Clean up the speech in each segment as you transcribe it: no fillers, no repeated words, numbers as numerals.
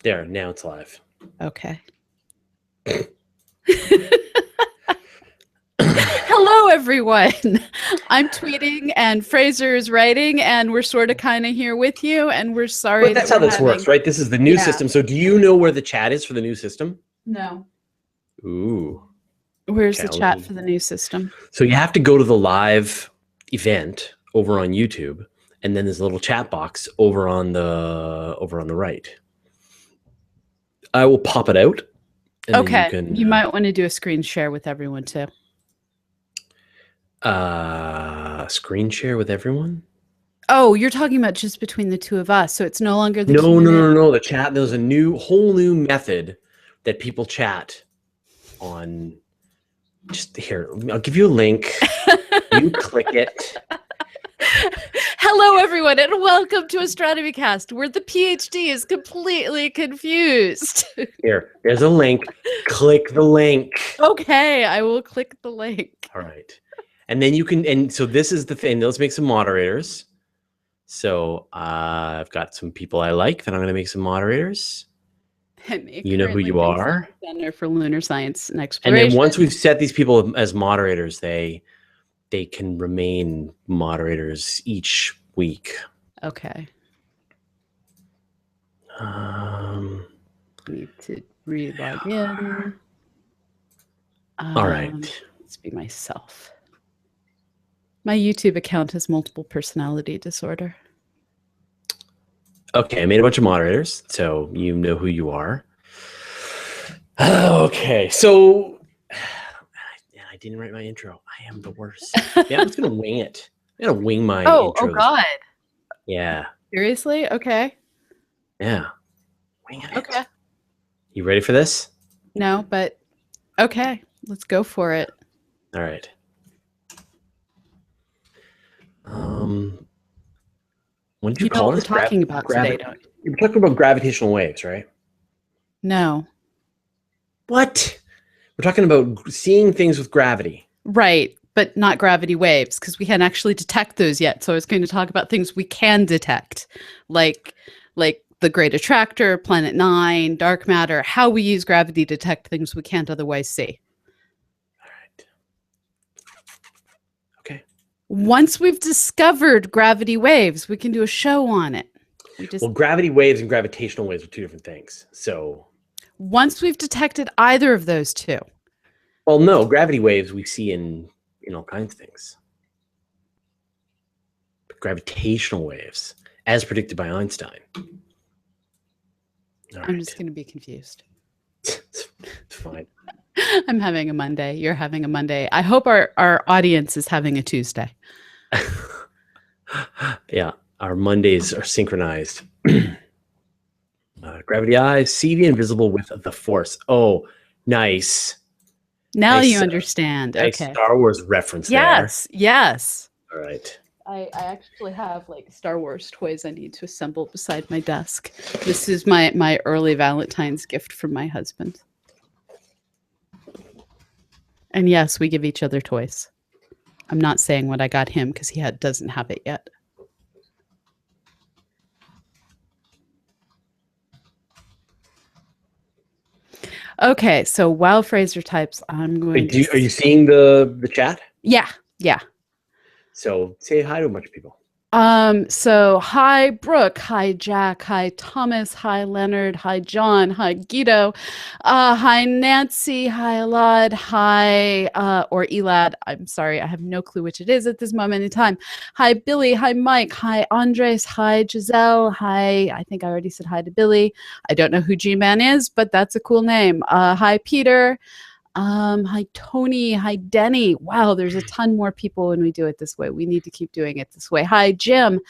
There, now it's live. Okay. Hello, everyone. I'm tweeting and Fraser's writing, and we're sort of kind of here with you, and we're sorry. But that's how this works, right? This is the new system. So do you know where the chat is for the new system? No. Ooh. Where's the chat for the new system? So you have to go to the live event over on YouTube, and then there's a little chat box over on the right. I will pop it out. Okay. You might want to do a screen share with everyone too. Screen share with everyone? Oh, you're talking about just between the two of us, so it's no longer the No. The chat. There's a whole new method that people chat on. Just here, I'll give you a link. You click it. Hello, everyone, and welcome to Astronomy Cast, where the PhD is completely confused. There's a link. Click the link. Okay, I will click the link. All right. And then you can, and so this is the thing. Let's make some moderators. So I've got some people I like that I'm going to make some moderators. You know who you are. Center for Lunar Science and Exploration. And then once we've set these people as moderators, they can remain moderators each week. Okay. Need to re-log in. All right. Let's be myself. My YouTube account has multiple personality disorder. Okay, I made a bunch of moderators, so you know who you are. Okay, so I didn't write my intro. I am the worst. Yeah, I'm just gonna wing it. I'm gonna wing my intro. Oh God. Yeah. Seriously? Okay. Yeah. Wing it. Okay. You ready for this? No, but okay. Let's go for it. All right. What did you call this? We're talking about today, don't you? You're talking about gravitational waves, right? No. What? We're talking about seeing things with gravity. Right, but not gravity waves, because we can't actually detect those yet. So I was going to talk about things we can detect, like the Great Attractor, Planet 9, dark matter, how we use gravity to detect things we can't otherwise see. All right. Okay. Once we've discovered gravity waves, we can do a show on it. Well, gravity waves and gravitational waves are two different things. So once we've detected either of those two. Well, no, gravity waves we see in all kinds of things. But gravitational waves, as predicted by Einstein. I'm just going to be confused. It's fine. I'm having a Monday. You're having a Monday. I hope our audience is having a Tuesday. Yeah, our Mondays are synchronized. Gravity eyes see the invisible with the force. Oh, nice. Now you understand. Nice okay. Star Wars reference Yes, there. yes. All right. I actually have like Star Wars toys I need to assemble beside my desk. This is my early Valentine's gift from my husband. And yes, we give each other toys. I'm not saying what I got him because he doesn't have it yet. Okay, so while Fraser types, I'm going to... Are you seeing the chat? Yeah, yeah. So say hi to a bunch of people. So hi Brooke, hi Jack, hi Thomas, hi Leonard, hi John, hi Guido, hi Nancy, hi Elad, hi or Elad. I'm sorry, I have no clue which it is at this moment in time. Hi Billy, hi Mike, hi Andres, hi Giselle, hi, I think I already said hi to Billy. I don't know who G-Man is, but that's a cool name. Hi Peter. Hi Tony, hi Denny. Wow, there's a ton more people when we do it this way. We need to keep doing it this way. Hi Jim.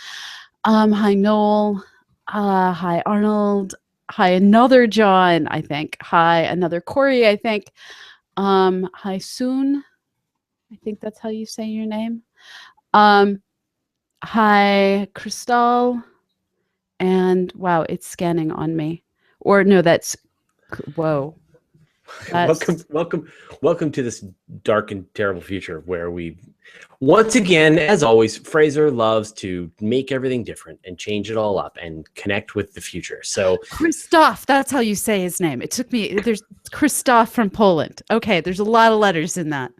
Hi Noel. Hi Arnold. Hi another John, I think. Hi another Corey, I think. Hi Soon. I think that's how you say your name. Hi Crystal. And wow, it's scanning on me. Or no, that's whoa. Welcome to this dark and terrible future where we, once again, as always, Fraser loves to make everything different and change it all up and connect with the future. So Christoph, that's how you say his name. It took me, there's Christoph from Poland. Okay, there's a lot of letters in that.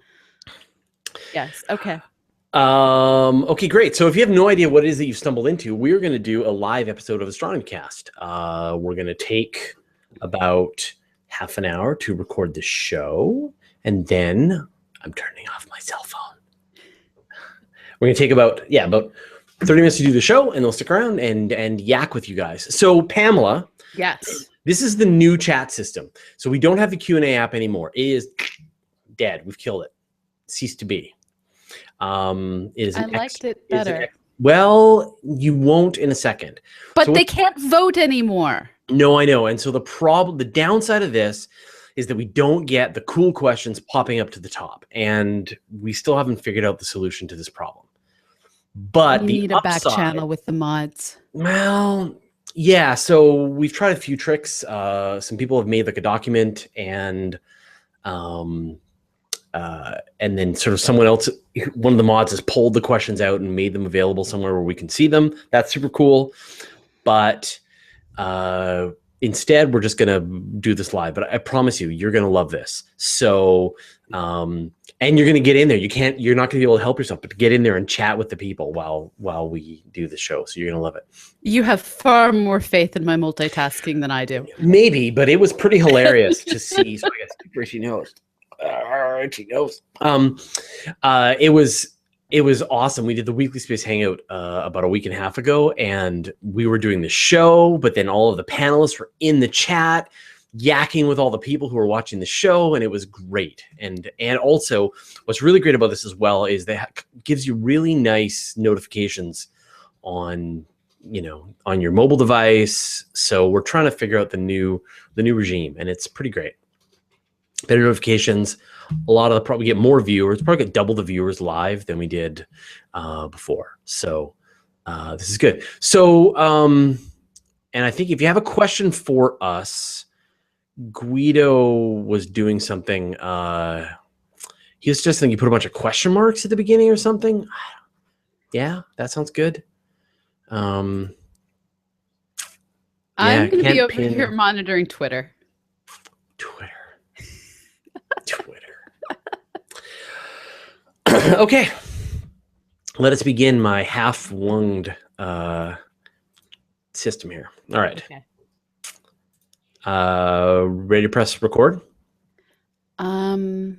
Yes, okay. Okay, great. So if you have no idea what it is that you've stumbled into, we're going to do a live episode of Astronomy Cast. We're going to take about half an hour to record the show, and then I'm turning off my cell phone. We're going to take about 30 minutes to do the show, and they'll stick around and yak with you guys. So Pamela, yes, this is the new chat system. So we don't have the Q&A app anymore. It is dead. We've killed it. Ceased to be. I liked it better. Well, you won't in a second. But so they can't vote anymore. No, I know. And so the downside of this is that we don't get the cool questions popping up to the top. And we still haven't figured out the solution to this problem. But we need a back channel with the mods. Well, yeah. So we've tried a few tricks. Some people have made like a document and then sort of someone else, one of the mods has pulled the questions out and made them available somewhere where we can see them. That's super cool. But instead, we're just going to do this live. But I promise you, you're going to love this. So, and you're going to get in there. You're not going to be able to help yourself, but get in there and chat with the people while we do the show. So you're going to love it. You have far more faith in my multitasking than I do. Maybe, but it was pretty hilarious to see. So I got super she knows. She knows. It was awesome. We did the weekly space hangout about a week and a half ago, and we were doing the show, but then all of the panelists were in the chat yakking with all the people who were watching the show, and it was great. And also what's really great about this as well is that gives you really nice notifications on your mobile device. So we're trying to figure out the new regime, and it's pretty great. Better notifications. A lot of probably get more viewers. Probably get double the viewers live than we did before. So this is good. So and I think if you have a question for us, Guido was doing something. He was just thinking you put a bunch of question marks at the beginning or something. Yeah, that sounds good. I'm going to be over here monitoring Twitter. Okay, let us begin my half-lunged system here. All right. Okay. Ready to press record? No,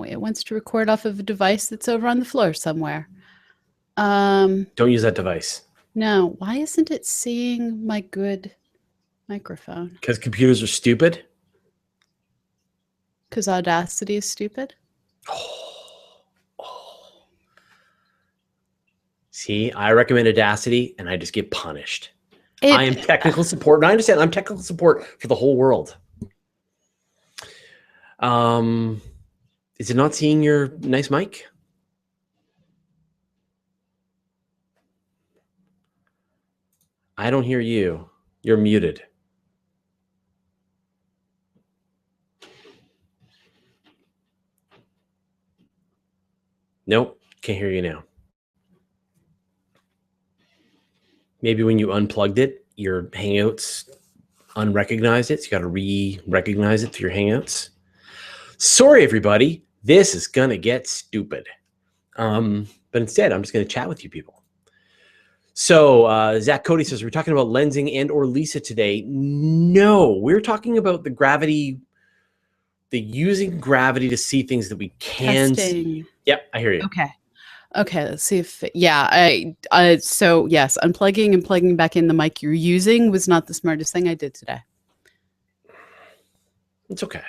it wants to record off of a device that's over on the floor somewhere. Don't use that device. No, why isn't it seeing my good microphone? Because computers are stupid? Because Audacity is stupid? See, I recommend Audacity, and I just get punished. I am technical support, and I understand I'm technical support for the whole world. Is it not seeing your nice mic? I don't hear you. You're muted. Nope, can't hear you now. Maybe when you unplugged it, your Hangouts unrecognized it, so you got to re-recognize it through your Hangouts. Sorry, everybody. This is going to get stupid. But instead, I'm just going to chat with you people. So Zach Cody says, we're talking about lensing and or LISA today. No, we're talking about the gravity, the using gravity to see things that we can see. Yep, I hear you. Okay, let's see if, so yes, unplugging and plugging back in the mic you're using was not the smartest thing I did today. It's okay.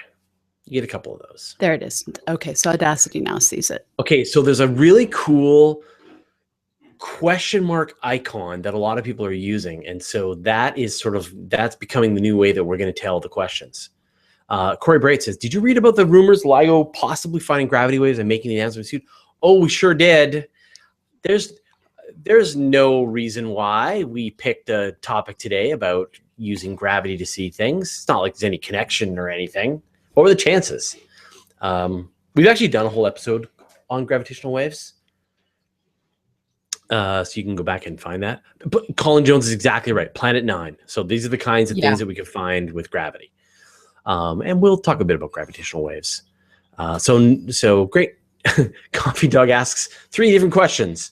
You get a couple of those. There it is. Okay, so Audacity now sees it. Okay, so there's a really cool question mark icon that a lot of people are using. And so that is that's becoming the new way that we're going to tell the questions. Corey Bright says, did you read about the rumors LIGO possibly finding gravity waves and making the announcement suit? Oh, we sure did. there's no reason why we picked a topic today about using gravity to see things. It's not like there's any connection or anything. What were the chances? We've actually done a whole episode on gravitational waves. So you can go back and find that. But Colin Jones is exactly right. Planet 9. So these are the kinds of things that we can find with gravity. And we'll talk a bit about gravitational waves. So great. Coffee Dog asks 3 different questions.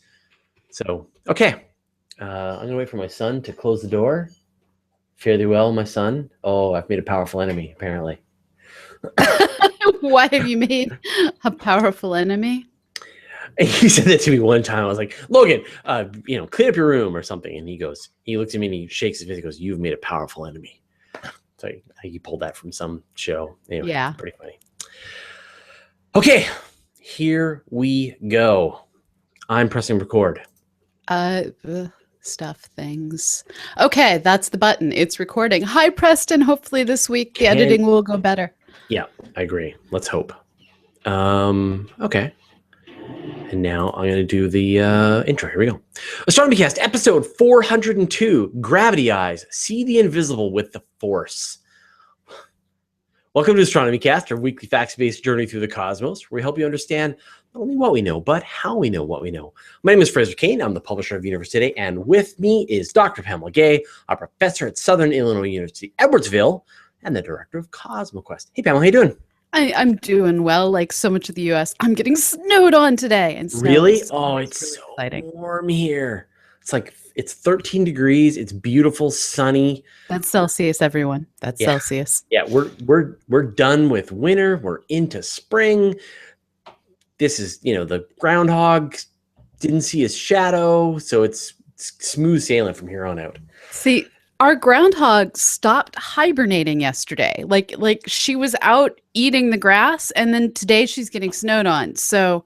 So, okay. I'm going to wait for my son to close the door. Fare thee well, my son. Oh, I've made a powerful enemy, apparently. Why have you made a powerful enemy? He said that to me one time. I was like, Logan, clean up your room or something. And he looks at me and he shakes his fist. He goes, you've made a powerful enemy. So I think he pulled that from some show. Anyway, yeah. Pretty funny. Okay, here we go. I'm pressing record. Stuff things. Okay, that's the button. It's recording. Hi, Preston. Hopefully this week the editing will go better. Yeah, I agree. Let's hope. Okay. And now I'm going to do the intro. Here we go. Astronomy Cast, episode 402, Gravity Eyes, See the Invisible with the Force. Welcome to Astronomy Cast, our weekly facts-based journey through the cosmos, where we help you understand not only what we know, but how we know what we know. My name is Fraser Kane. I'm the publisher of Universe Today, and with me is Dr. Pamela Gay, a professor at Southern Illinois University, Edwardsville, and the director of CosmoQuest. Hey, Pamela, how you doing? I'm doing well. Like so much of the U.S., I'm getting snowed on today. And really? Oh, it's really so exciting. Warm here. It's 13 degrees. It's beautiful, sunny. That's Celsius, everyone. That's Celsius. Yeah, we're done with winter. We're into spring. This is, the groundhog didn't see his shadow, so it's smooth sailing from here on out. See, our groundhog stopped hibernating yesterday. Like she was out eating the grass, and then today she's getting snowed on. So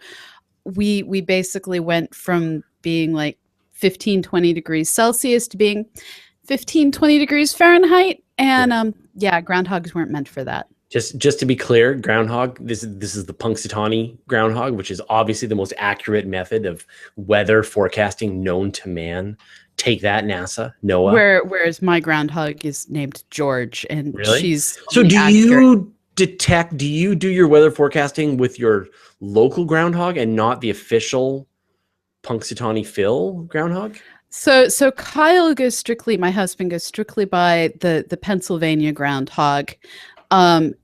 we basically went from being like 15, 20 degrees Celsius to being 15, 20 degrees Fahrenheit. And groundhogs weren't meant for that. Just to be clear, groundhog, this is the Punxsutawney groundhog, which is obviously the most accurate method of weather forecasting known to man. Take that, NASA, NOAA. Whereas my groundhog is named George, and really? She's so do you do your weather forecasting with your local groundhog and not the official Punxsutawney Phil groundhog? So Kyle goes strictly, my husband goes strictly by the Pennsylvania groundhog. And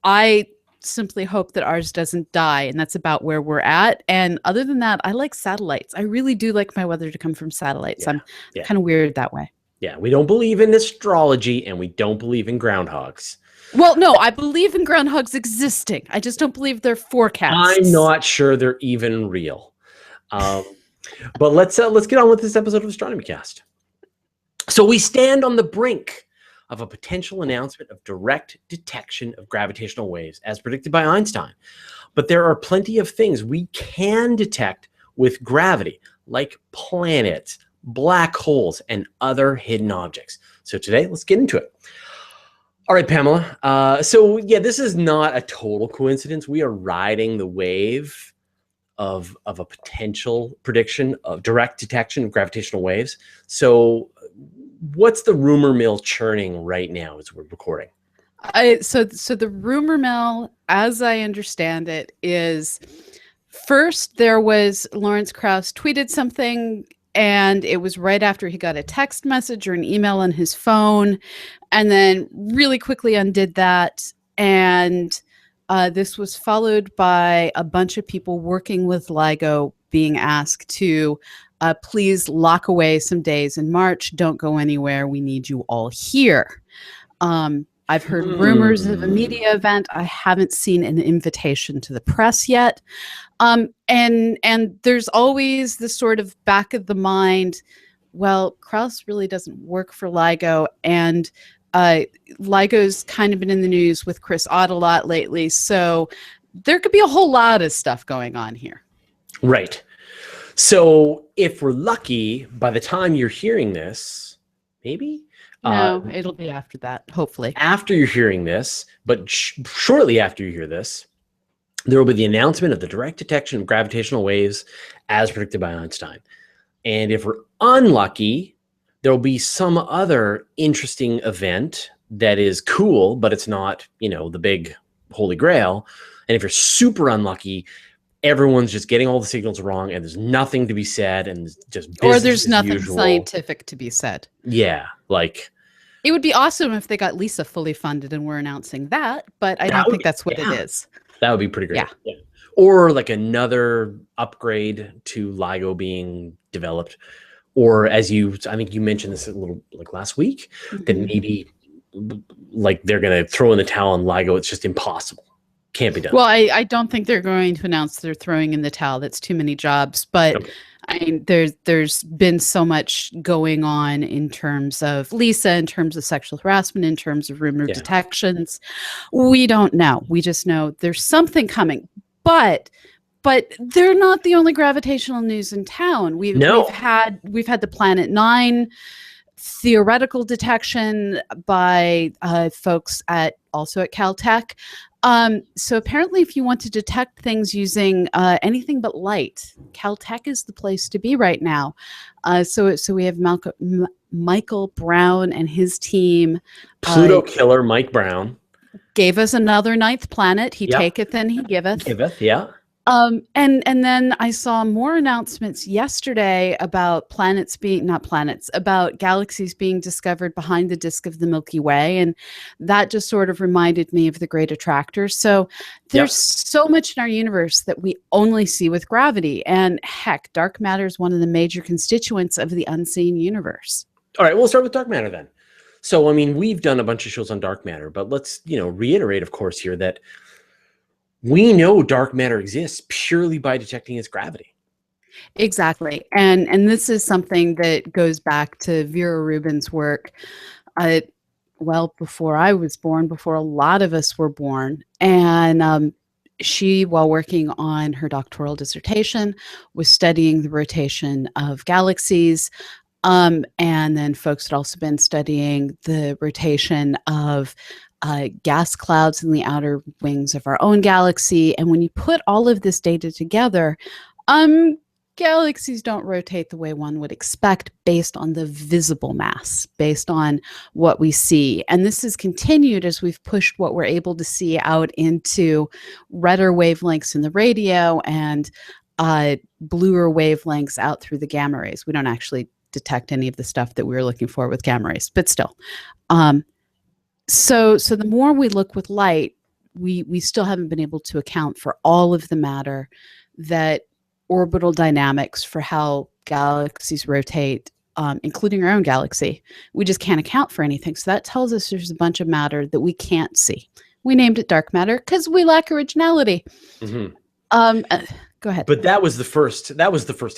I simply hope that ours doesn't die, and that's about where we're at. And other than that, I like satellites. I really do like my weather to come from satellites. I'm kind of weird that way. Yeah, we don't believe in astrology, and we don't believe in groundhogs. Well, no, I believe in groundhogs existing. I just don't believe they're forecasts. I'm not sure they're even real. But let's get on with this episode of Astronomy Cast. So we stand on the brink of a potential announcement of direct detection of gravitational waves, as predicted by Einstein. But there are plenty of things we can detect with gravity, like planets, black holes, and other hidden objects. So today, let's get into it. All right, Pamela. This is not a total coincidence. We are riding the wave of a potential prediction of direct detection of gravitational waves. So what's the rumor mill churning right now as we're recording? So the rumor mill, as I understand it, is first there was Lawrence Krauss tweeted something, and it was right after he got a text message or an email on his phone, and then really quickly undid that. And this was followed by a bunch of people working with LIGO being asked to please lock away some days in March. Don't go anywhere. We need you all here. I've heard rumors of a media event. I haven't seen an invitation to the press yet. And there's always the sort of back of the mind, well, Krauss really doesn't work for LIGO, and LIGO's kind of been in the news with Chris Ott a lot lately. So there could be a whole lot of stuff going on here. Right. So if we're lucky, by the time you're hearing this, maybe? No, it'll be after that, hopefully. After you're hearing this, but shortly after you hear this, there will be the announcement of the direct detection of gravitational waves as predicted by Einstein. And if we're unlucky, there will be some other interesting event that is cool, but it's not, the big holy grail. And if you're super unlucky, everyone's just getting all the signals wrong and there's nothing to be said and just business or there's nothing usual. Scientific to be said. Yeah, like it would be awesome if they got Lisa fully funded and we're announcing that, but I don't think that's what it is. That would be pretty great. Yeah. Or like another upgrade to LIGO being developed. Or I think you mentioned this a little like last week, that maybe like they're going to throw in the towel on LIGO. It's just impossible. Can't be done. Well, I don't think they're going to announce they're throwing in the towel. That's too many jobs. But okay. I mean, there's been so much going on in terms of Lisa, in terms of sexual harassment, in terms of rumor detections. We don't know. We just know there's something coming. But they're not the only gravitational news in town. We've had the Planet 9 theoretical detection by folks also at Caltech. So apparently, if you want to detect things using anything but light, Caltech is the place to be right now. So we have Michael Brown and his team. Pluto killer Mike Brown gave us another ninth planet. He taketh and he giveth. Yeah. And then I saw more announcements yesterday about about galaxies being discovered behind the disk of the Milky Way. And that just sort of reminded me of the Great Attractor. So there's so much in our universe that we only see with gravity. And heck, dark matter is one of the major constituents of the unseen universe. All right, we'll start with dark matter then. So, I mean, we've done a bunch of shows on dark matter, but let's, reiterate, of course, here that we know dark matter exists purely by detecting its gravity. Exactly. And this is something that goes back to Vera Rubin's work, before I was born, before a lot of us were born. And she, while working on her doctoral dissertation, was studying the rotation of galaxies. And then folks had also been studying the rotation of gas clouds in the outer wings of our own galaxy. And when you put all of this data together, galaxies don't rotate the way one would expect based on the visible mass, based on what we see. And this has continued as we've pushed what we're able to see out into redder wavelengths in the radio and bluer wavelengths out through the gamma rays. We don't actually detect any of the stuff that we were looking for with gamma rays, but still. So the more we look with light, we still haven't been able to account for all of the matter that orbital dynamics for how galaxies rotate, including our own galaxy. We just can't account for anything. So that tells us there's a bunch of matter that we can't see. We named it dark matter because we lack originality. Go ahead. But that was the first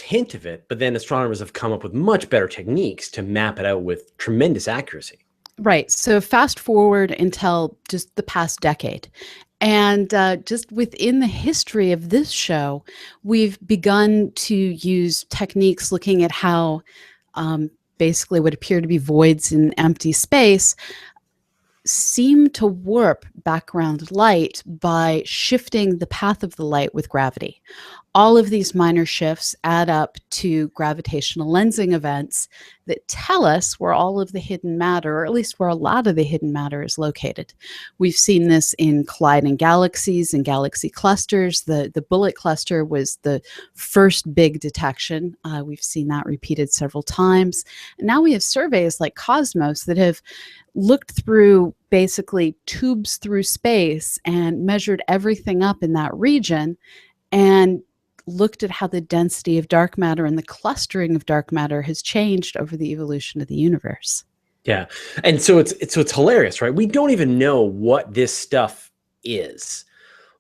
hint of it. But then astronomers have come up with much better techniques to map it out with tremendous accuracy. Right. So fast forward until just the past decade. And just within the history of this show, we've begun to use techniques looking at how basically what appear to be voids in empty space seem to warp background light by shifting the path of the light with gravity. All of these minor shifts add up to gravitational lensing events that tell us where all of the hidden matter, or at least where a lot of the hidden matter is located. We've seen this in colliding galaxies and galaxy clusters. The Bullet cluster was the first big detection. We've seen that repeated several times. And now we have surveys like Cosmos that have looked through basically tubes through space and measured everything up in that region and looked at how the density of dark matter and the clustering of dark matter has changed over the evolution of the universe. Yeah. And so it's hilarious, right? We don't even know what this stuff is,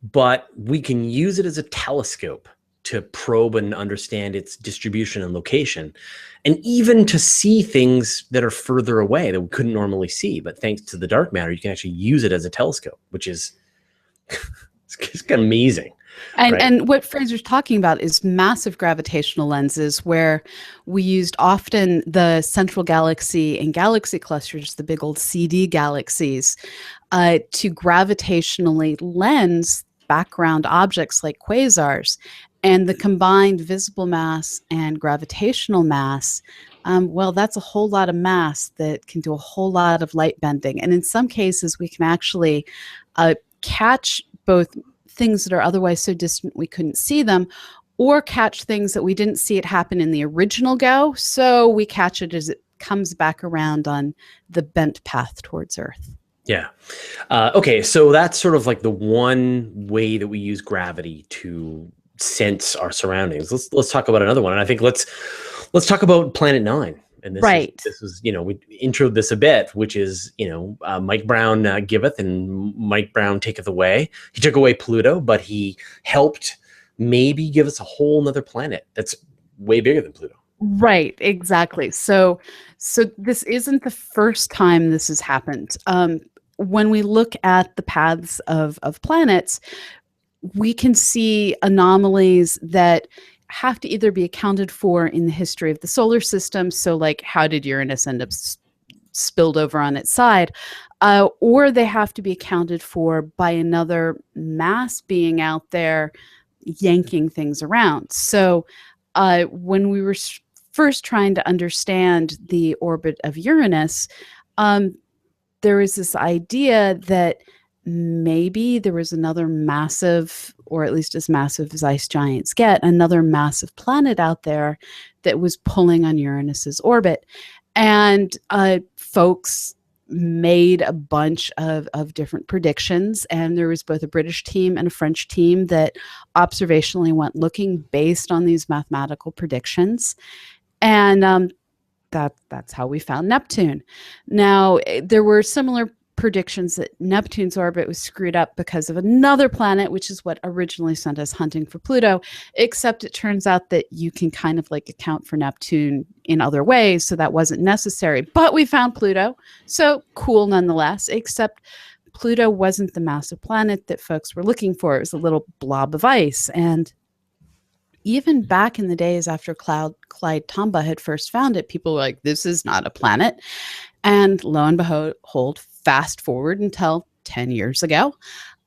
but we can use it as a telescope to probe and understand its distribution and location, and even to see things that are further away that we couldn't normally see. But thanks to the dark matter, you can actually use it as a telescope, which is it's amazing. And what Fraser's talking about is massive gravitational lenses, where we used often the central galaxy and galaxy clusters, the big old CD galaxies, to gravitationally lens background objects like quasars, and the combined visible mass and gravitational mass, well, that's a whole lot of mass that can do a whole lot of light bending. And in some cases, we can actually catch both things that are otherwise so distant we couldn't see them, or catch things that we didn't see it happen in the original go. So we catch it as it comes back around on the bent path towards Earth. Yeah. Okay, so that's sort of like the one way that we use gravity to sense our surroundings. Let's talk about another one. And I think let's talk about Planet Nine. And this is, you know, we introed this a bit, which is, you know, Mike Brown giveth and Mike Brown taketh away. He took away Pluto, but he helped maybe give us a whole nother planet that's way bigger than Pluto. Right, exactly. So this isn't the first time this has happened. When we look at the paths of planets, we can see anomalies that have to either be accounted for in the history of the solar system. So like, how did Uranus end up spilled over on its side? Or they have to be accounted for by another mass being out there yanking things around. So when we were first trying to understand the orbit of Uranus, there was this idea that maybe there was another massive, or at least as massive as ice giants get, another massive planet out there that was pulling on Uranus's orbit. And folks made a bunch of different predictions, and there was both a British team and a French team that observationally went looking based on these mathematical predictions. And that's how we found Neptune. Now, there were similar predictions that Neptune's orbit was screwed up because of another planet, which is what originally sent us hunting for Pluto, except it turns out that you can kind of like account for Neptune in other ways, so that wasn't necessary. But we found Pluto, so cool nonetheless, except Pluto wasn't the massive planet that folks were looking for. It was a little blob of ice. And even back in the days after Clyde Tombaugh had first found it, people were like, this is not a planet. And lo and behold, fast forward until 10 years ago,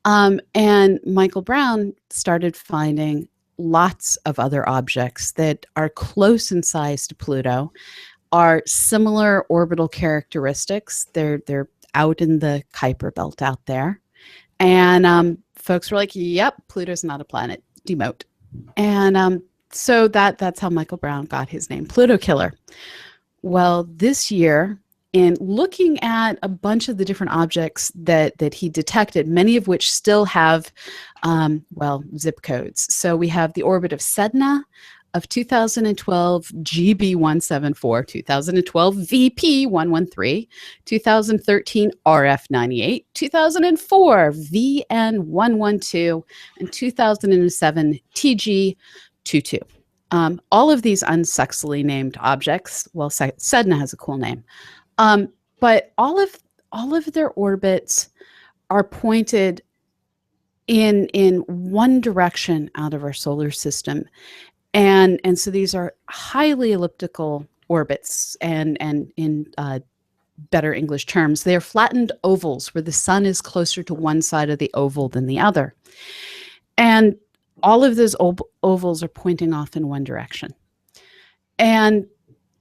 and Michael Brown started finding lots of other objects that are close in size to Pluto, are similar orbital characteristics. They're out in the Kuiper belt out there. And folks were like, yep, Pluto's not a planet, demote. And so that's how Michael Brown got his name, Pluto Killer. Well, this year, in looking at a bunch of the different objects that he detected, many of which still have, zip codes. So we have the orbit of Sedna of 2012 GB174, 2012 VP113, 2013 RF98, 2004 VN112, and 2007 TG22. All of these unsexily named objects, well, Sedna has a cool name, but all of their orbits are pointed in one direction out of our solar system. And so these are highly elliptical orbits, and in better English terms, they are flattened ovals where the sun is closer to one side of the oval than the other. And all of those ovals are pointing off in one direction. And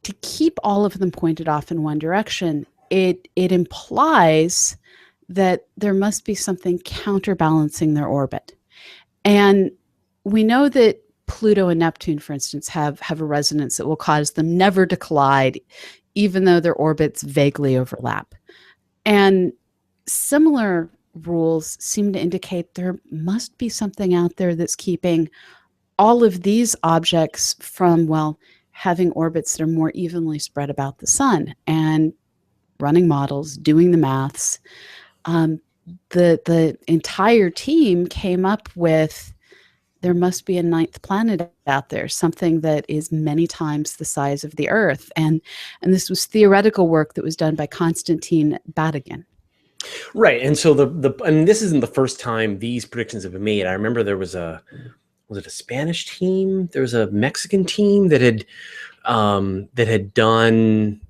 to keep all of them pointed off in one direction, it implies that there must be something counterbalancing their orbit. And we know that Pluto and Neptune, for instance, have a resonance that will cause them never to collide, even though their orbits vaguely overlap. And similar rules seem to indicate there must be something out there that's keeping all of these objects from, well, having orbits that are more evenly spread about the sun. And running models, doing the maths, the entire team came up with there must be a ninth planet out there, something that is many times the size of the Earth. And this was theoretical work that was done by Konstantin Batygin. Right. And so and this isn't the first time these predictions have been made. I remember there was was it a Spanish team? There was a Mexican team that had done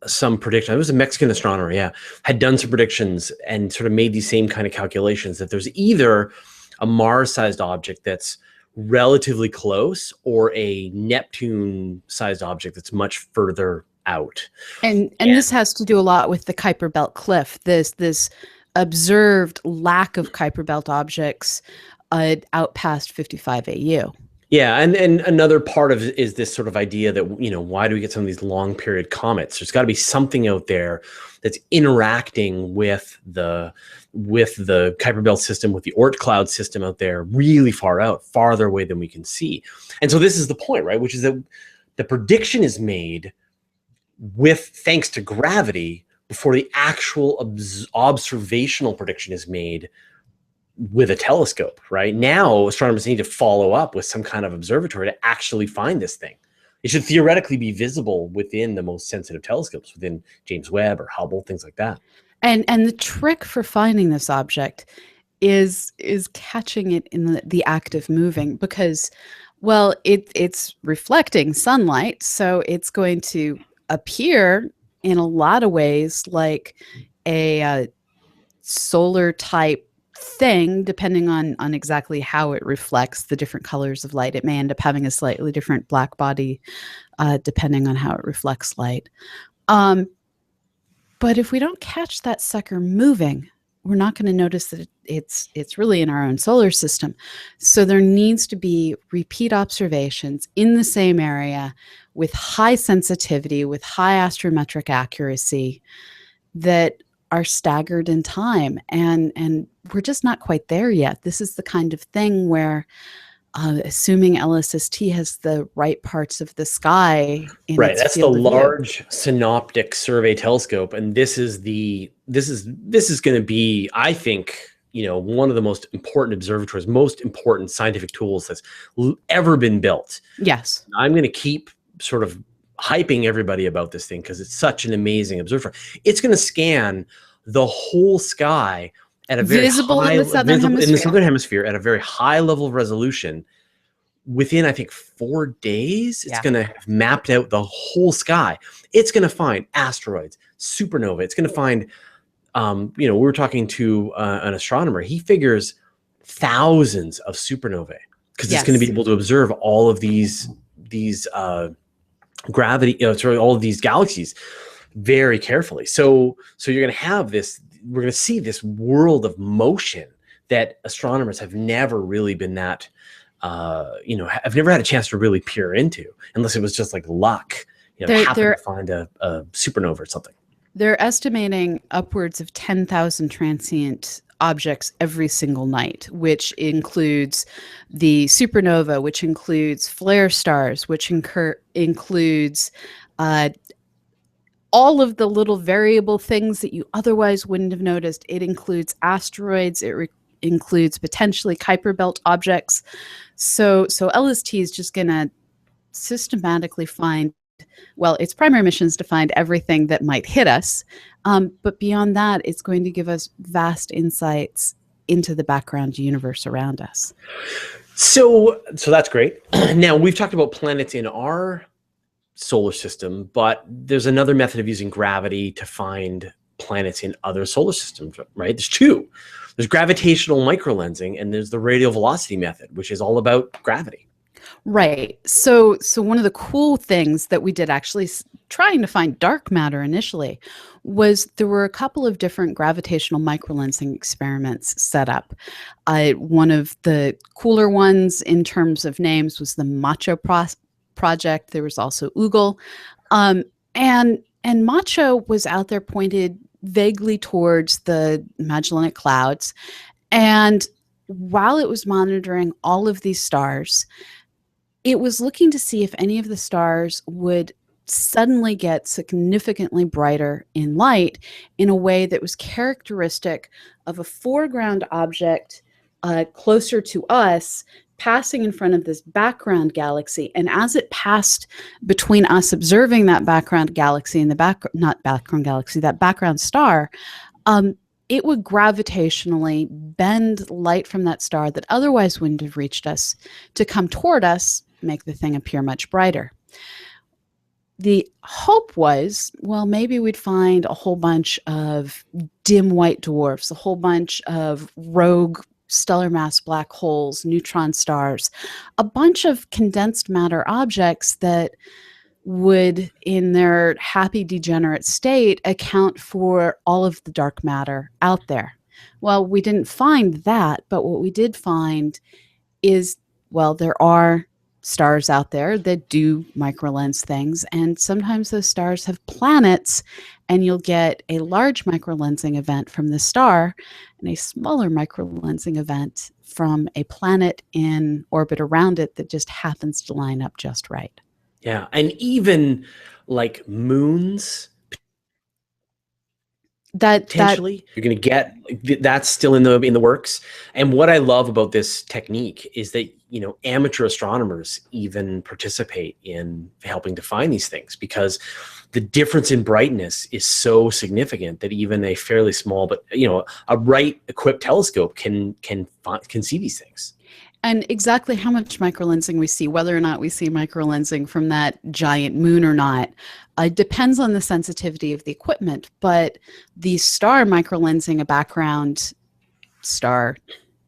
some prediction. It was a Mexican astronomer, yeah, had done some predictions and sort of made these same kind of calculations that there's either a Mars-sized object that's relatively close or a Neptune-sized object that's much further out. And this has to do a lot with the Kuiper Belt cliff. This observed lack of Kuiper Belt objects out past 55 AU. Yeah, and another part of it is this sort of idea that, you know, why do we get some of these long period comets? There's got to be something out there that's interacting with the Kuiper Belt system, with the Oort cloud system out there, really far out, farther away than we can see. And so this is the point, right? Which is that the prediction is made thanks to gravity before the actual observational prediction is made with a telescope. Right now, astronomers need to follow up with some kind of observatory to actually find this thing. It should theoretically be visible within the most sensitive telescopes, within James Webb or Hubble, things like that. And the trick for finding this object is catching it in the act of moving, because, well, it's reflecting sunlight, so it's going to appear in a lot of ways like a solar type thing, depending on exactly how it reflects the different colors of light. It may end up having a slightly different black body depending on how it reflects light. But if we don't catch that sucker moving, we're not going to notice that it's really in our own solar system. So there needs to be repeat observations in the same area with high sensitivity, with high astrometric accuracy that are staggered in time. And we're just not quite there yet. This is the kind of thing where assuming LSST has the right parts of the sky in right, its that's the field of view. large Synoptic survey telescope, and this is going to be, I think, you know, one of the most important observatories, most important scientific tools that's ever been built. Yes, I'm going to keep sort of hyping everybody about this thing because it's such an amazing observatory. It's going to scan the whole sky at a very visible in the southern hemisphere at a very high level of resolution. Within, I think, 4 days, it's going to have mapped out the whole sky. It's going to find asteroids, supernova. It's going to find, you know, we were talking to an astronomer. He figures thousands of supernovae because it's going to be able to observe all of these all of these galaxies very carefully. So you're going to have this. We're going to see this world of motion that astronomers have never really been that. You know, I've never had a chance to really peer into, unless it was just like luck, you know, happen to find a supernova or something. They're estimating upwards of 10,000 transient objects every single night, which includes the supernova, which includes flare stars, which includes all of the little variable things that you otherwise wouldn't have noticed. It includes asteroids. It includes potentially Kuiper Belt objects. So LST is just going to systematically find, well, its primary mission is to find everything that might hit us. But beyond that, it's going to give us vast insights into the background universe around us. So that's great. Now, we've talked about planets in our solar system, but there's another method of using gravity to find planets in other solar systems, right? There's two. There's gravitational microlensing, and there's the radial velocity method, which is all about gravity. Right. So one of the cool things that we did, actually trying to find dark matter initially, was there were a couple of different gravitational microlensing experiments set up. One of the cooler ones in terms of names was the Macho project. There was also Oogle. And Macho was out there pointed vaguely towards the Magellanic Clouds. And while it was monitoring all of these stars, it was looking to see if any of the stars would suddenly get significantly brighter in light in a way that was characteristic of a foreground object closer to us passing in front of this background galaxy. And as it passed between us observing that background galaxy and that background star, it would gravitationally bend light from that star that otherwise wouldn't have reached us to come toward us, make the thing appear much brighter. the hope was, well, maybe we'd find a whole bunch of dim white dwarfs, a whole bunch of rogue stellar mass black holes, neutron stars, a bunch of condensed matter objects that would, in their happy degenerate state, account for all of the dark matter out there. Well, we didn't find that, but what we did find is, well, there are stars out there that do microlens things, and sometimes those stars have planets, and you'll get a large microlensing event from the star and a smaller microlensing event from a planet in orbit around it that just happens to line up just right. Yeah, and even like moons, potentially you're going to get, that's still in the works. And what I love about this technique is that, you know, amateur astronomers even participate in helping to find these things, because the difference in brightness is so significant that even a fairly small, but, you know, a right equipped telescope can see these things. And exactly how much microlensing we see, whether or not we see microlensing from that giant moon or not, depends on the sensitivity of the equipment. But the star microlensing a background star,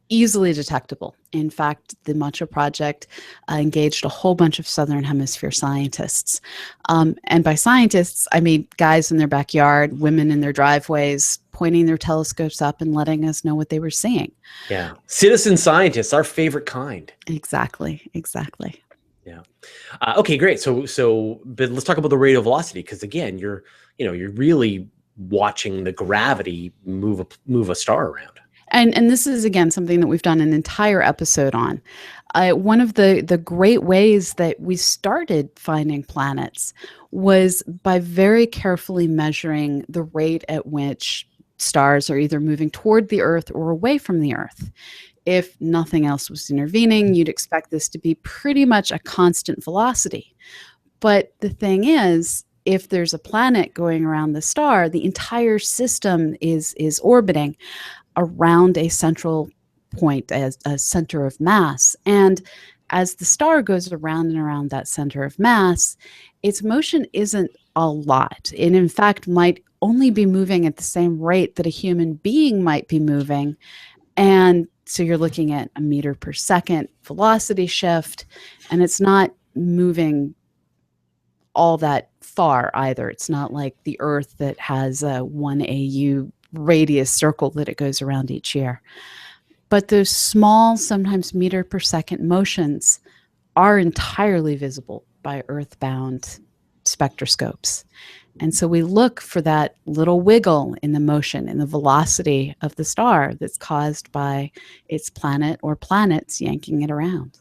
easily detectable. In fact, the Macho project engaged a whole bunch of Southern Hemisphere scientists. And by scientists, I mean guys in their backyard, women in their driveways, pointing their telescopes up and letting us know what they were seeing. Yeah. Citizen scientists, our favorite kind. Exactly. Exactly. Yeah. Okay, great. So, but let's talk about the radial velocity, because again, you're really watching the gravity move a star around. And this is, again, something that we've done an entire episode on. One of the great ways that we started finding planets was by very carefully measuring the rate at which stars are either moving toward the Earth or away from the Earth. If nothing else was intervening, you'd expect this to be pretty much a constant velocity. But the thing is, if there's a planet going around the star, the entire system is orbiting around a central point, as a center of mass. And as the star goes around and around that center of mass, its motion isn't a lot. It, in fact, might only be moving at the same rate that a human being might be moving. And so you're looking at a meter per second velocity shift, and it's not moving all that far either. It's not like the Earth that has a 1 AU radius circle that it goes around each year. But those small, sometimes meter per second motions are entirely visible by Earth-bound spectroscopes. And so we look for that little wiggle in the motion, in the velocity of the star that's caused by its planet or planets yanking it around.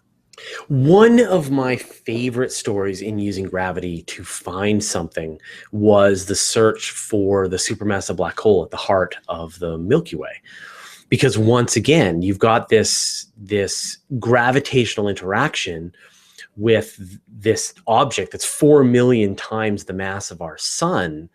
One of my favorite stories in using gravity to find something was the search for the supermassive black hole at the heart of the Milky Way. Because once again, you've got this gravitational interaction with this object that's 4 million times the mass of our sun,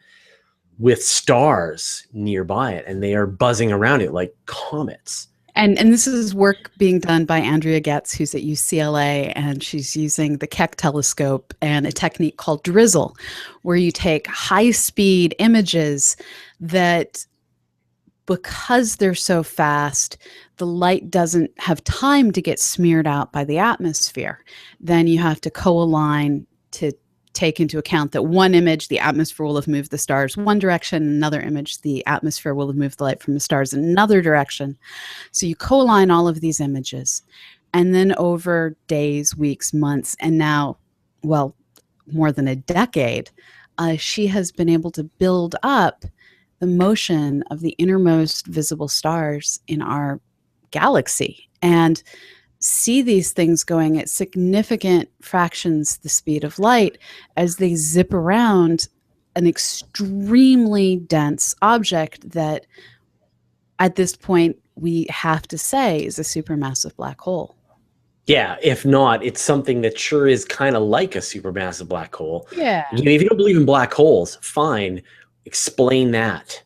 with stars nearby it, and they are buzzing around it like comets. And this is work being done by Andrea Getz, who's at UCLA, and she's using the Keck telescope and a technique called drizzle, where you take high-speed images that, because they're so fast, the light doesn't have time to get smeared out by the atmosphere. Then you have to co-align to take into account that one image, the atmosphere will have moved the stars one direction, another image, the atmosphere will have moved the light from the stars in another direction. So you co-align all of these images. And then over days, weeks, months, and now, well, more than a decade, she has been able to build up the motion of the innermost visible stars in our galaxy and see these things going at significant fractions the speed of light as they zip around an extremely dense object that at this point we have to say is a supermassive black hole. Yeah, if not, it's something that sure is kind of like a supermassive black hole. Yeah. You know, if you don't believe in black holes, fine, explain that.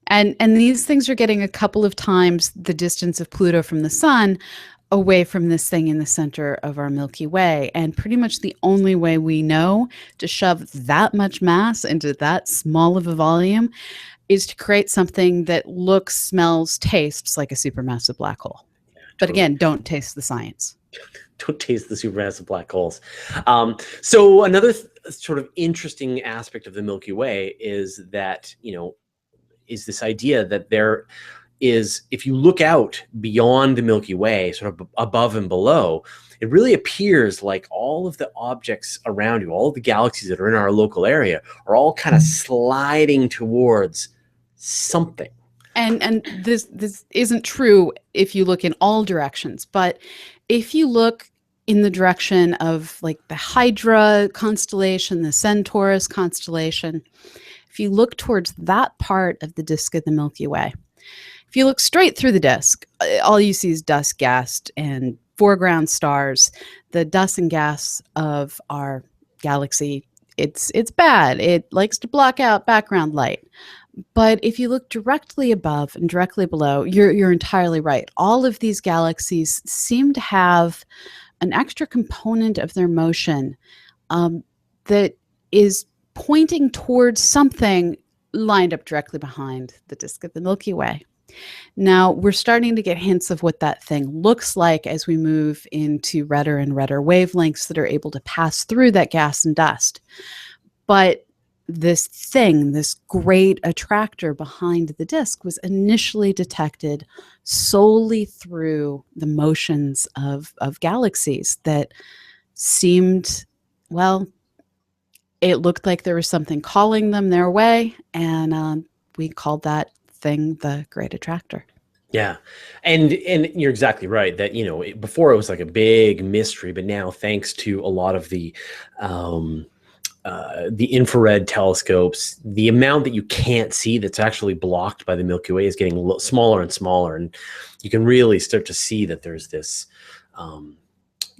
And these things are getting a couple of times the distance of Pluto from the sun, away from this thing in the center of our Milky Way. And pretty much the only way we know to shove that much mass into that small of a volume is to create something that looks, smells, tastes like a supermassive black hole. Yeah, totally. But again, don't taste the science. Don't taste the supermassive black holes. So another sort of interesting aspect of the Milky Way is that, is this idea that there is, if you look out beyond the Milky Way, sort of above and below, it really appears like all of the objects around you, all of the galaxies that are in our local area, are all kind of sliding towards something. And this isn't true if you look in all directions, but if you look in the direction of like the Hydra constellation, the Centaurus constellation, if you look towards that part of the disk of the Milky Way, if you look straight through the disk, all you see is dust, gas, and foreground stars. The dust and gas of our galaxy, it's bad. It likes to block out background light. But if you look directly above and directly below, you're entirely right. All of these galaxies seem to have an extra component of their motion that is pointing towards something lined up directly behind the disk of the Milky Way. Now, we're starting to get hints of what that thing looks like as we move into redder and redder wavelengths that are able to pass through that gas and dust. But this thing, this great attractor behind the disk, was initially detected solely through the motions of galaxies that seemed, well, it looked like there was something calling them their way, and we called that thing the Great Attractor. Yeah. And you're exactly right that, before it was like a big mystery, but now thanks to a lot of the infrared telescopes, the amount that you can't see that's actually blocked by the Milky Way is getting smaller and smaller. And you can really start to see that there's this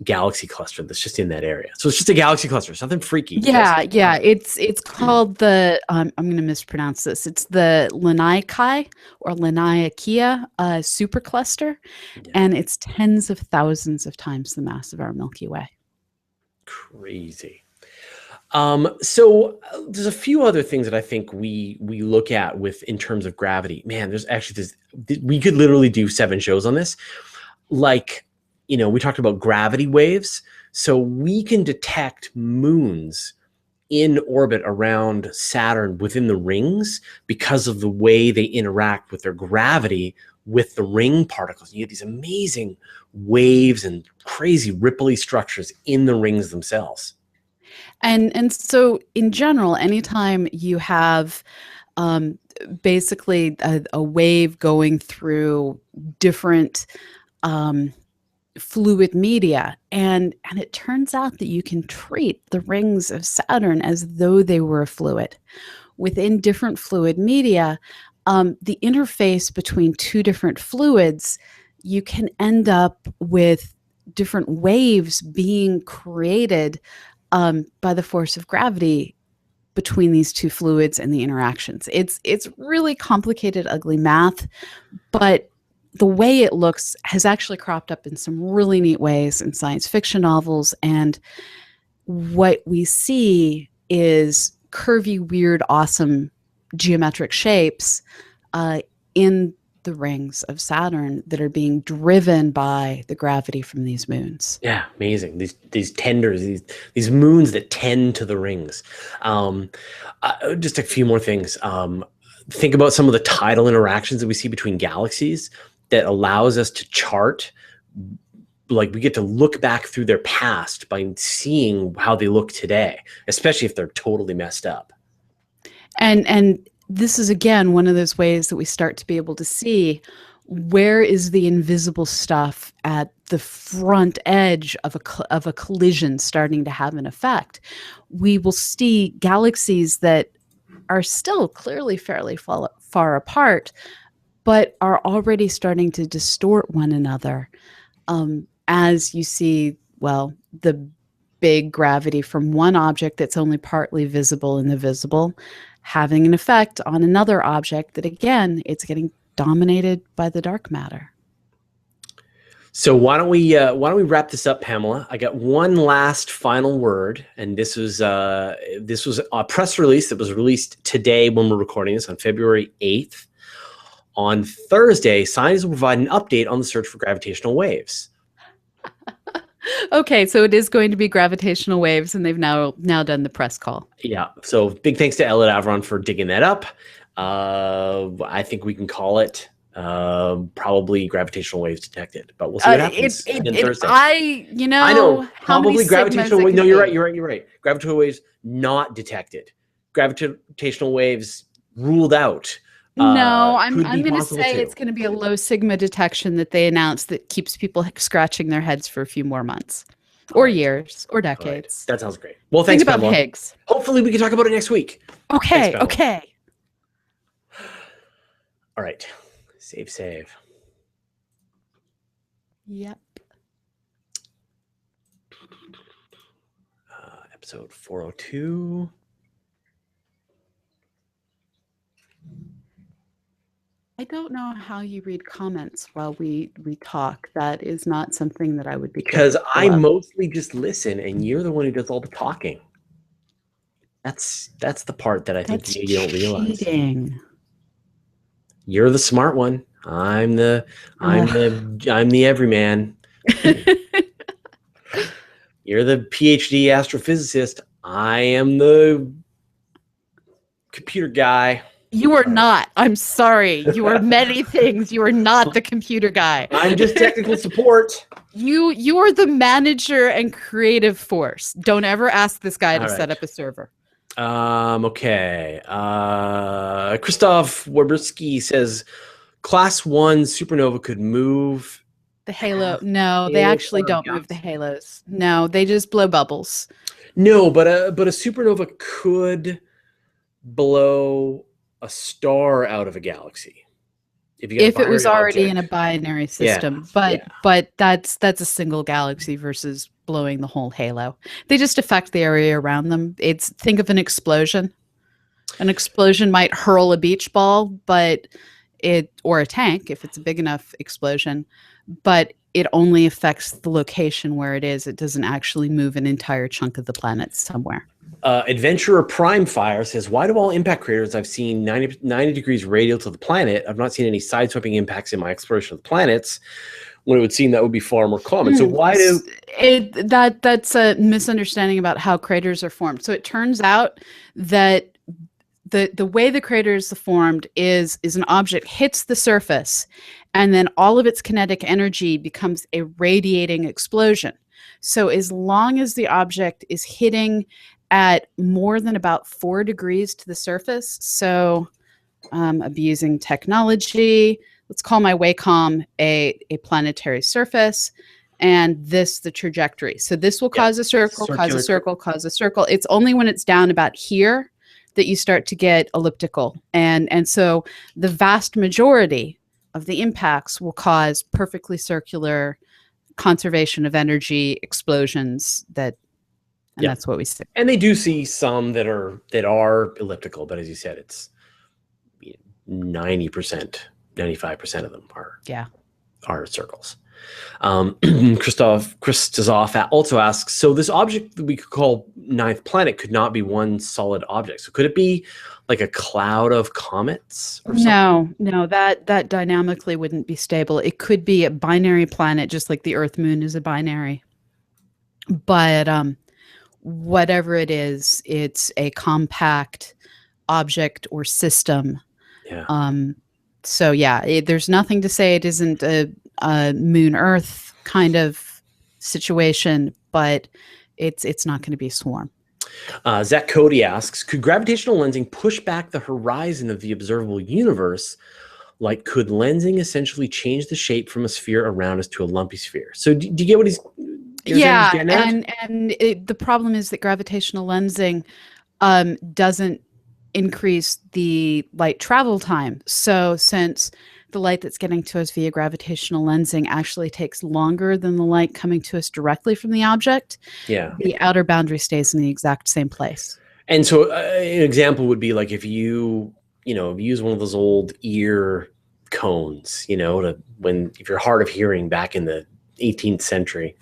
galaxy cluster that's just in that area. So it's just a galaxy cluster. It's nothing freaky. Yeah. It's called the, I'm going to mispronounce this. It's the Laniakea or Laniakea supercluster. Yeah. And it's tens of thousands of times the mass of our Milky Way. Crazy. So there's a few other things that I think we look at in terms of gravity. Man, there's actually we could literally do 7 shows on this. Like, we talked about gravity waves. So we can detect moons in orbit around Saturn within the rings because of the way they interact with their gravity with the ring particles. You get these amazing waves and crazy ripply structures in the rings themselves. And so in general, anytime you have basically a wave going through different fluid media, and it turns out that you can treat the rings of Saturn as though they were a fluid. Within different fluid media, the interface between two different fluids, you can end up with different waves being created by the force of gravity between these two fluids and the interactions. It's really complicated, ugly math, but the way it looks has actually cropped up in some really neat ways in science fiction novels. And what we see is curvy, weird, awesome geometric shapes in the rings of Saturn that are being driven by the gravity from these moons. Yeah, amazing. These tenders, these moons that tend to the rings. Just a few more things. Think about some of the tidal interactions that we see between galaxies that allows us to chart, like we get to look back through their past by seeing how they look today, especially if they're totally messed up. And this is, again, one of those ways that we start to be able to see where is the invisible stuff at the front edge of a collision starting to have an effect. We will see galaxies that are still clearly fairly far apart, but are already starting to distort one another as you see, well, the big gravity from one object that's only partly visible in the visible having an effect on another object that, again, it's getting dominated by the dark matter. So why don't we wrap this up, Pamela? I got one last final word, and this was a press release that was released today when we're recording this on February 8th. On Thursday, scientists will provide an update on the search for gravitational waves. Okay, so it is going to be gravitational waves, and they've now done the press call. Yeah. So big thanks to Elliot Avron for digging that up. I think we can call it probably gravitational waves detected, but we'll see what happens Thursday. I know probably gravitational waves. No, you're right. Gravitational waves not detected. Gravitational waves ruled out. No, I'm going to say it's going to be a low sigma detection that they announced that keeps people scratching their heads for a few more months, or years, or decades. That sounds great. Well, thanks, Think about Pamela. Higgs. Hopefully, we can talk about it next week. Okay. Thanks, okay. All right. Save. Yep. Episode 402. I don't know how you read comments while we talk. That is not something that I would be. Because I mostly just listen, and you're the one who does all the talking. That's the part that I think you don't realize. Cheating. You're the smart one. I'm the everyman. You're the PhD astrophysicist. I am the computer guy. You are not. I'm sorry. You are many things. You are not the computer guy. I'm just technical support. You are the manager and creative force. Don't ever ask this guy to set up a server. Okay. Christoph Warburski says Class 1 supernova could move the halo. No, they actually don't move the halos. No, they just blow bubbles. No, but a supernova could blow a star out of a galaxy if it was already in a binary system. But that's a single galaxy versus blowing the whole halo. They just affect the area around them. Think of an explosion. An explosion might hurl a beach ball, or a tank if it's a big enough explosion, but it only affects the location where it is. It doesn't actually move an entire chunk of the planet somewhere. Adventurer Prime Fire says, why do all impact craters I've seen 90 degrees radial to the planet? I've not seen any side-sweeping impacts in my exploration of the planets, when it would seem that would be far more common. So why do... That's a misunderstanding about how craters are formed. So it turns out that the way the craters are formed is an object hits the surface, and then all of its kinetic energy becomes a radiating explosion. So as long as the object is hitting at more than about 4 degrees to the surface, so abusing technology, let's call my Wacom a planetary surface, and this the trajectory. So this will cause a circle, cause a circle, cause a circle. It's only when it's down about here that you start to get elliptical. And so the vast majority of the impacts will cause perfectly circular conservation of energy explosions that's what we see. And they do see some that are elliptical, but as you said, it's 90%, 95% of them are circles. Christoph also asks, so this object that we could call ninth planet could not be one solid object. So could it be like a cloud of comets or something? No, that dynamically wouldn't be stable. It could be a binary planet, just like the Earth Moon is a binary. But whatever it is, it's a compact object or system. Yeah. So there's nothing to say it isn't a moon Earth kind of situation, but it's not going to be a swarm. Zach Cody asks, could gravitational lensing push back the horizon of the observable universe? Like, could lensing essentially change the shape from a sphere around us to a lumpy sphere? So do you get what he's getting at? And the problem is that gravitational lensing doesn't increase the light travel time. So since the light that's getting to us via gravitational lensing actually takes longer than the light coming to us directly from the object, the outer boundary stays in the exact same place. And so an example would be like if you use one of those old ear cones, if you're hard of hearing back in the 18th century,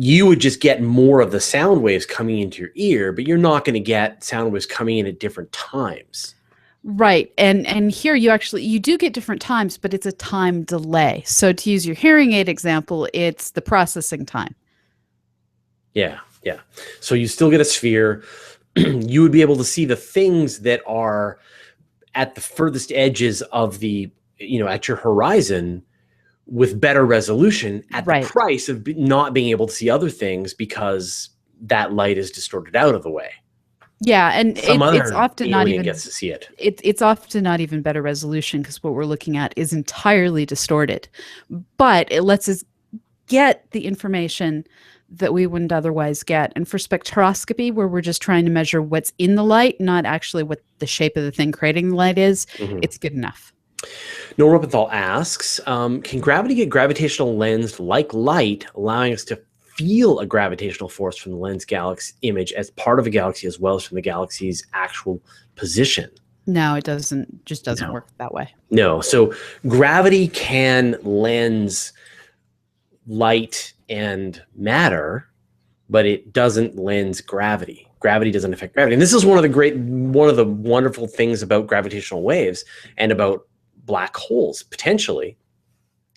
you would just get more of the sound waves coming into your ear, but you're not going to get sound waves coming in at different times. Right. And here you do get different times, but it's a time delay. So to use your hearing aid example, it's the processing time. Yeah. Yeah. So you still get a sphere. You would be able to see the things that are at the furthest edges of the, at your horizon with better resolution at the price of not being able to see other things because that light is distorted out of the way. Yeah, and it's often not even gets to see it. It's often not even better resolution because what we're looking at is entirely distorted, but it lets us get the information that we wouldn't otherwise get. And for spectroscopy, where we're just trying to measure what's in the light, not actually what the shape of the thing creating the light is, it's good enough. Noah Ropenthal asks, can gravity get gravitational lensed like light, allowing us to feel a gravitational force from the lens galaxy image as part of a galaxy as well as from the galaxy's actual position? No, it doesn't. Just doesn't work that way. No. So gravity can lens light and matter, but it doesn't lens gravity. Gravity doesn't affect gravity. And this is one of the wonderful things about gravitational waves and about black holes potentially,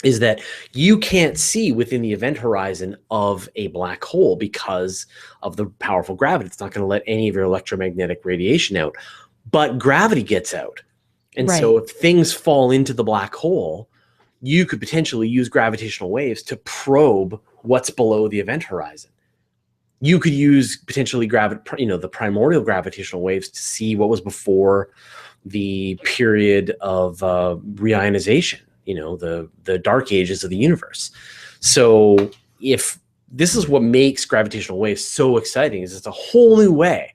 is that you can't see within the event horizon of a black hole because of the powerful gravity. It's not going to let any of your electromagnetic radiation out, but gravity gets out. And so if things fall into the black hole, you could potentially use gravitational waves to probe what's below the event horizon. You could use potentially the primordial gravitational waves to see what was before the period of reionization, the dark ages of the universe. So if this is what makes gravitational waves so exciting, is it's a whole new way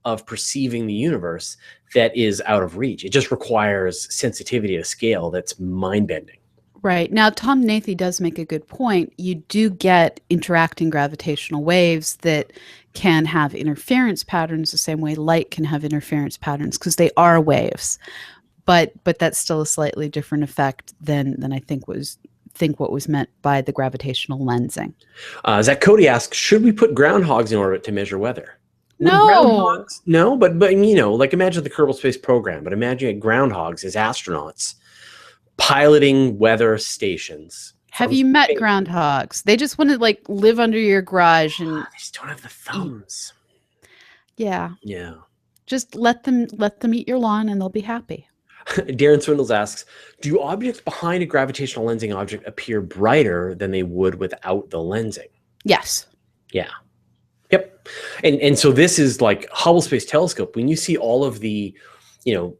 of perceiving the universe that is out of reach. It just requires sensitivity at a scale that's mind-bending. Right. Now, Tom Nathy does make a good point. You do get interacting gravitational waves that can have interference patterns the same way light can have interference patterns because they are waves. But that's still a slightly different effect than I think what was meant by the gravitational lensing. Zach Cody asks, should we put groundhogs in orbit to measure weather? No. No, but like imagine the Kerbal Space Program, but imagine groundhogs as astronauts piloting weather stations. Have you met groundhogs? They just want to live under your garage and they just don't have the thumbs. Yeah. Yeah. Just let them eat your lawn and they'll be happy. Darren Swindles asks, do objects behind a gravitational lensing object appear brighter than they would without the lensing? Yes. Yeah. Yep. And so this is like Hubble Space Telescope. When you see all of the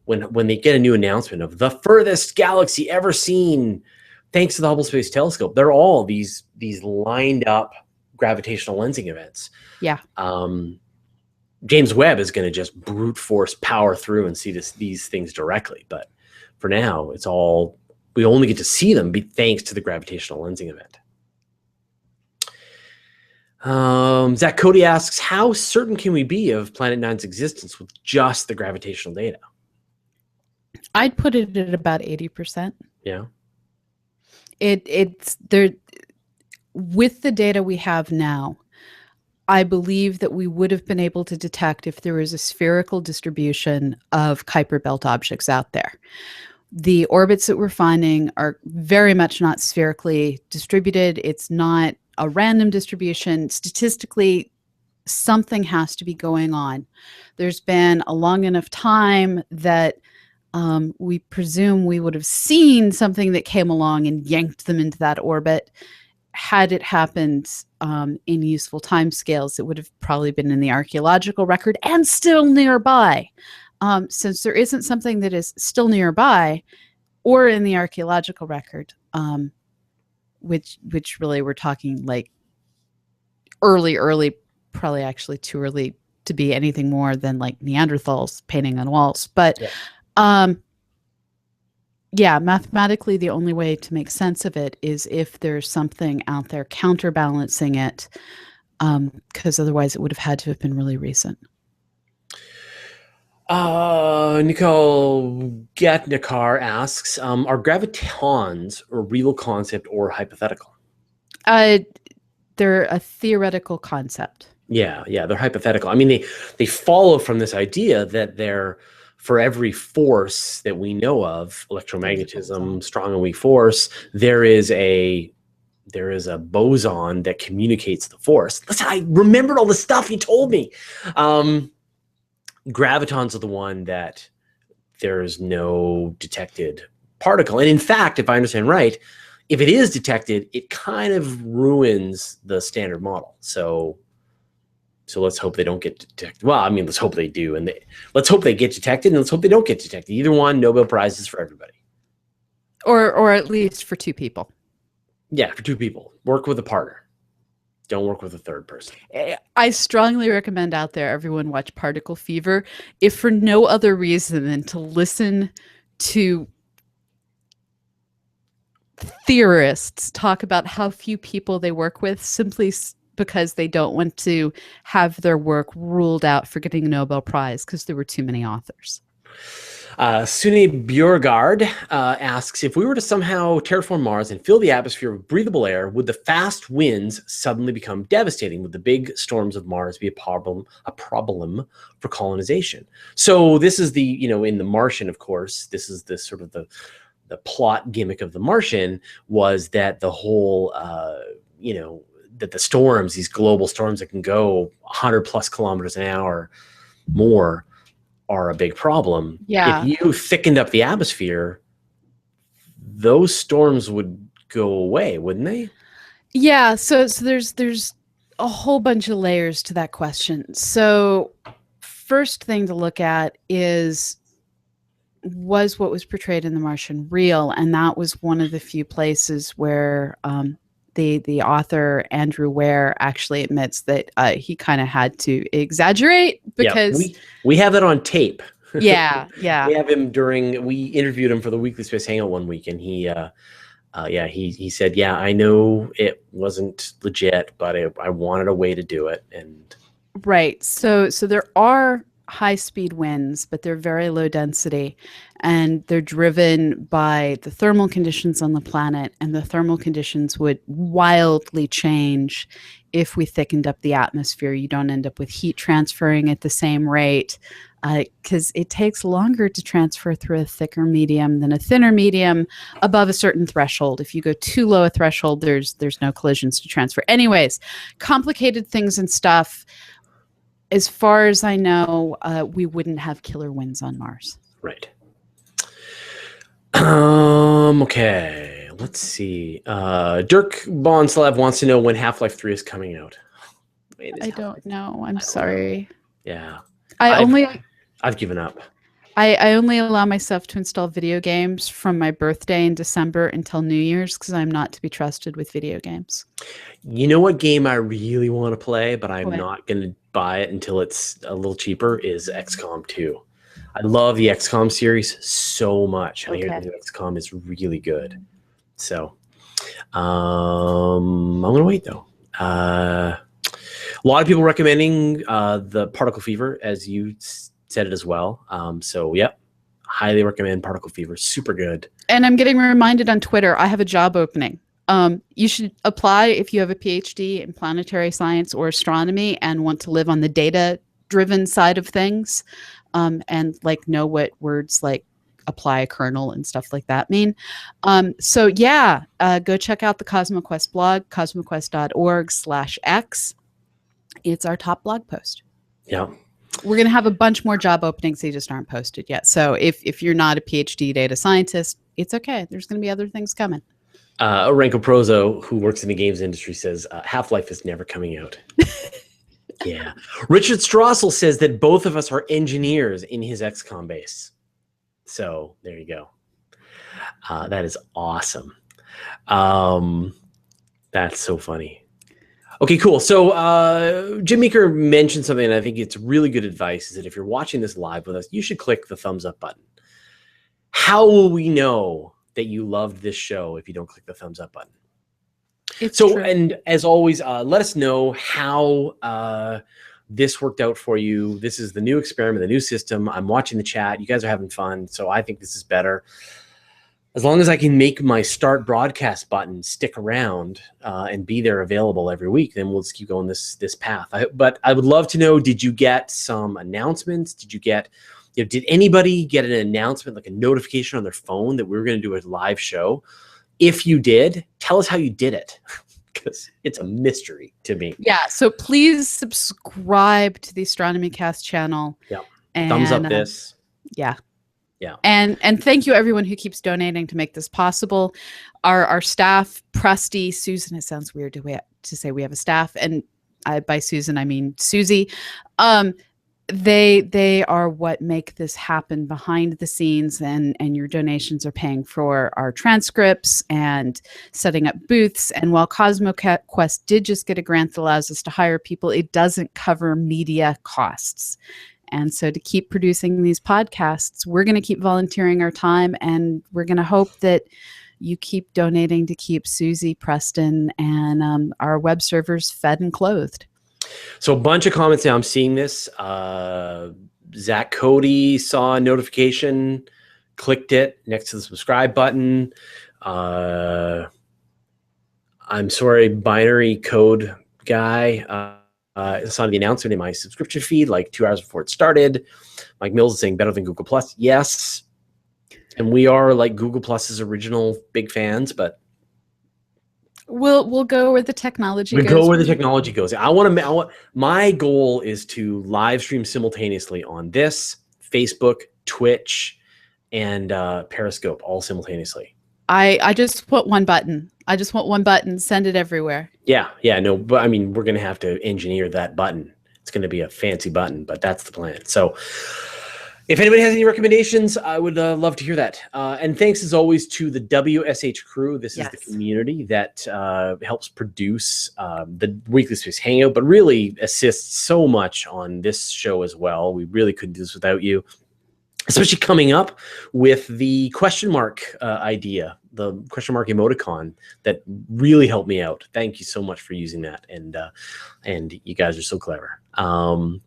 when they get a new announcement of the furthest galaxy ever seen, thanks to the Hubble Space Telescope, they're all these lined up gravitational lensing events. Yeah. James Webb is going to just brute force power through and see these things directly. But for now, we only get to see them thanks to the gravitational lensing event. Zach Cody asks, how certain can we be of Planet Nine's existence with just the gravitational data? I'd put it at about 80%. Yeah. It's there with the data we have now. I believe that we would have been able to detect if there was a spherical distribution of Kuiper belt objects out there. The orbits that we're finding are very much not spherically distributed. It's not a random distribution. Statistically, something has to be going on. There's been a long enough time that we presume we would have seen something that came along and yanked them into that orbit. Had it happened in useful timescales, it would have probably been in the archaeological record and still nearby. Since there isn't something that is still nearby or in the archaeological record, which really we're talking like early, probably actually too early to be anything more than like Neanderthals painting on walls. But mathematically, the only way to make sense of it is if there's something out there counterbalancing it, because otherwise it would have had to have been really recent. Nicole Gatnikar asks, are gravitons a real concept or hypothetical? They're a theoretical concept. Yeah, they're hypothetical. I mean, they follow from this idea that they're, for every force that we know of, electromagnetism, strong and weak force, there is a boson that communicates the force. Listen, I remembered all the stuff you told me. Gravitons are the one that there's no detected particle. And in fact, if I understand right, if it is detected, it kind of ruins the standard model. So let's hope they don't get detected. Well, I mean, let's hope they do. And let's hope they get detected, and let's hope they don't get detected. Either one, Nobel Prizes for everybody. Or at least for 2 people. Yeah, for 2 people. Work with a partner. Don't work with a third person. I strongly recommend out there everyone watch Particle Fever, if for no other reason than to listen to theorists talk about how few people they work with simply because they don't want to have their work ruled out for getting a Nobel Prize because there were too many authors. Sune Bjørgaard asks, if we were to somehow terraform Mars and fill the atmosphere with breathable air, would the fast winds suddenly become devastating? Would the big storms of Mars be a problem for colonization? So this is the, in The Martian, of course, this is the sort of the plot gimmick of The Martian, was that the whole, that the storms, these global storms that can go 100+ kilometers an hour more, are a big problem. Yeah. If you thickened up the atmosphere, those storms would go away, wouldn't they? Yeah. So there's a whole bunch of layers to that question. So first thing to look at was what was portrayed in The Martian real? And that was one of the few places where the author, Andrew Ware, actually admits that he kind of had to exaggerate because... Yeah, we have that on tape. Yeah. We have him we interviewed him for the Weekly Space Hangout one week, and he said, yeah, I know it wasn't legit, but I wanted a way to do it. And right. So there are high-speed winds, but they're very low density, and they're driven by the thermal conditions on the planet, and the thermal conditions would wildly change if we thickened up the atmosphere. You don't end up with heat transferring at the same rate because it takes longer to transfer through a thicker medium than a thinner medium above a certain threshold. If you go too low a threshold, there's no collisions to transfer. Anyways, complicated things and stuff. As far as I know, we wouldn't have killer winds on Mars. Right. Okay. Let's see. Dirk Bonslev wants to know when Half-Life 3 is coming out. I don't know. I'm sorry. Yeah. I've given up. I only allow myself to install video games from my birthday in December until New Year's because I'm not to be trusted with video games. You know what game I really want to play, but I'm not going to buy it until it's a little cheaper, is XCOM 2. I love the XCOM series so much. I hear the new XCOM is really good. So I'm going to wait, though. A lot of people recommending the Particle Fever, as you said it as well. So, yep. Highly recommend Particle Fever. Super good. And I'm getting reminded on Twitter, I have a job opening. You should apply if you have a PhD in planetary science or astronomy and want to live on the data-driven side of things, and know what words like apply a kernel and stuff like that mean. So yeah, go check out the CosmoQuest blog, cosmoquest.org/x. It's our top blog post. Yeah. We're going to have a bunch more job openings. They just aren't posted yet. So if you're not a PhD data scientist, it's okay. There's going to be other things coming. Renko Prozo, who works in the games industry, says Half-Life is never coming out. Yeah. Richard Strassel says that both of us are engineers in his XCOM base. So there you go. That is awesome. That's so funny. Okay, cool. So Jim Meeker mentioned something, and I think it's really good advice, is that if you're watching this live with us, you should click the thumbs up button. How will we know that you loved this show if you don't click the thumbs up button? It's true. And as always, let us know how this worked out for you. This is the new experiment, the new system. I'm watching the chat. You guys are having fun. So I think this is better. As long as I can make my start broadcast button stick around and be there available every week, then we'll just keep going this path. But I would love to know, did you get some announcements? Did you get, did anybody get an announcement, like a notification on their phone that we were going to do a live show? If you did, tell us how you did it, because it's a mystery to me. Yeah, so please subscribe to the Astronomy Cast channel. Yeah, and, thumbs up this. Yeah. Yeah. And thank you everyone who keeps donating to make this possible. Our staff, Prusty, Susan, it sounds weird to say we have a staff, and by Susan I mean Susie. They are what make this happen behind the scenes, and your donations are paying for our transcripts and setting up booths. And while CosmoQuest did just get a grant that allows us to hire people, it doesn't cover media costs. And so to keep producing these podcasts, we're going to keep volunteering our time, and we're going to hope that you keep donating to keep Susie, Preston, and our web servers fed and clothed. So a bunch of comments now. I'm seeing this. Zach Cody saw a notification, clicked it next to the subscribe button. I'm sorry, binary code guy. Saw the announcement in my subscription feed like 2 hours before it started. Mike Mills is saying better than Google Plus. Yes. And we are like Google Plus's original big fans, but we'll go where the technology goes. We go where the technology goes. My goal is to live stream simultaneously on this, Facebook, Twitch, and Periscope all simultaneously. I just put one button. I just want one button, send it everywhere. Yeah, no, but I mean, we're going to have to engineer that button. It's going to be a fancy button, but that's the plan. So if anybody has any recommendations, I would love to hear that. And thanks as always to the WSH crew. This is the community that helps produce the Weekly Space Hangout, but really assists so much on this show as well. We really couldn't do this without you. Especially coming up with the question mark idea, the question mark emoticon that really helped me out. Thank you so much for using that, and you guys are so clever.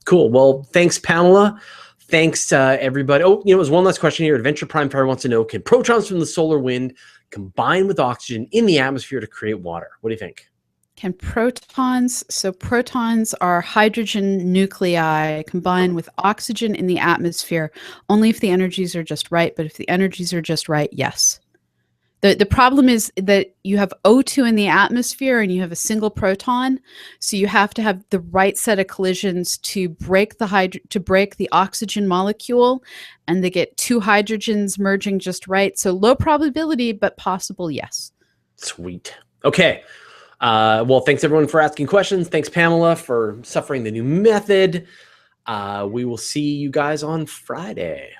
Cool. Well, thanks, Pamela. Thanks, everybody. Oh, there's one last question here. Adventure Prime Fire wants to know: can protons from the solar wind combine with oxygen in the atmosphere to create water? What do you think? Can protons, so protons are hydrogen nuclei combined with oxygen in the atmosphere only if the energies are just right, but if the energies are just right, yes. The problem is that you have O2 in the atmosphere and you have a single proton, so you have to have the right set of collisions to break the oxygen molecule, and they get two hydrogens merging just right. So low probability, but possible, yes. Sweet. Okay. Well, thanks everyone for asking questions. Thanks, Pamela, for suffering the new method. We will see you guys on Friday.